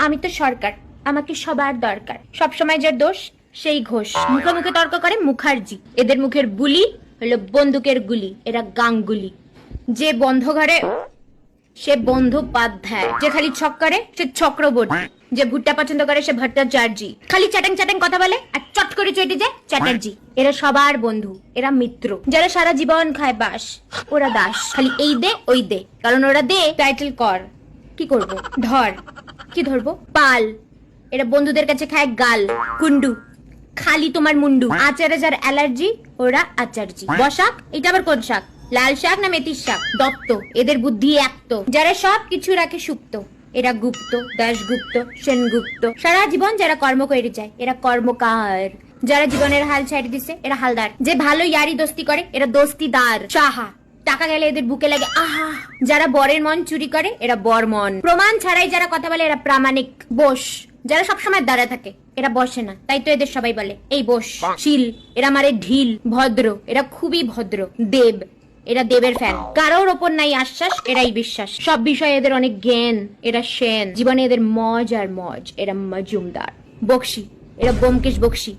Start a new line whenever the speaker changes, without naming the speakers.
আমি তো সরকার, আমাকে সবার দরকার। সবসময় যার দোষ সেই ঘোষ। মুখে মুখে তর্ক করে মুখার্জি। এদের মুখের বুলি হলো বন্দুকের গুলি। এরা গাঙ্গুলি। যে বন্ধ ঘরে সে বন্দ্যোপাধ্যায়, যে খালি ছক করে সে চক্রবর্তী, যে ভুট্টা পছন্দ করে সে ভট্টাচার্যি, খালি চ্যাটাং চ্যাটাং কথা বলে আর চট করে চটে যায় চ্যাটার্জি। এরা সবার বন্ধু, এরা মিত্র। যারা সারা জীবন খায় বাস ওরা দাস। খালি এই দে ওই দে, কারণ ওরা দে টাইটেল কর। কি করব? ধর। কি ধরবো? পাল। এরা বন্ধুদের কাছে খায় গাল। কুন্ডু। খালি তোমার মুন্ডু। আচারে যার অ্যালার্জি ওরা আচার্জি। বসাক, এটা আবার কোন শাক? লাল শাক না মেথির শাক? দত্ত। এদের বুদ্ধি এক তো। যারা সব কিছু রাখে সুপ্ত এরা গুপ্ত। দাশগুপ্ত, সেনগুপ্ত। সারা জীবন যারা কর্ম করে যায় এরা কর্মকার। যারা জীবনের হাল ছাড়ি দিছে এরা হালদার। যে ভালো ইয়ারি দোস্তি করে এরা দোস্তিদার। সাহা। টাকা গেলে এদের বুকে লাগে আহা। যারা বরের মন চুরি করে এরা বরমন। প্রমাণ ছাড়াই যারা কথা বলে এরা প্রামাণিক। বস। যারা সবসময় দাঁড়ায় থাকে এরা বসে না, তাই তো এদের সবাই বলে এই বস। শিল। এরা মারে ঢিল। ভদ্র। এরা খুবই ভদ্র। দেব। এরা দেবের ফ্যান। কারোর ওপর নাই আশ্বাস, এরাই বিশ্বাস। সব বিষয়ে এদের অনেক জ্ঞান, এরা সেন। জীবনে এদের মজ আর মজ, এরা মজুমদার। বকশি। এরা ব্যোমকেশ বক্সী।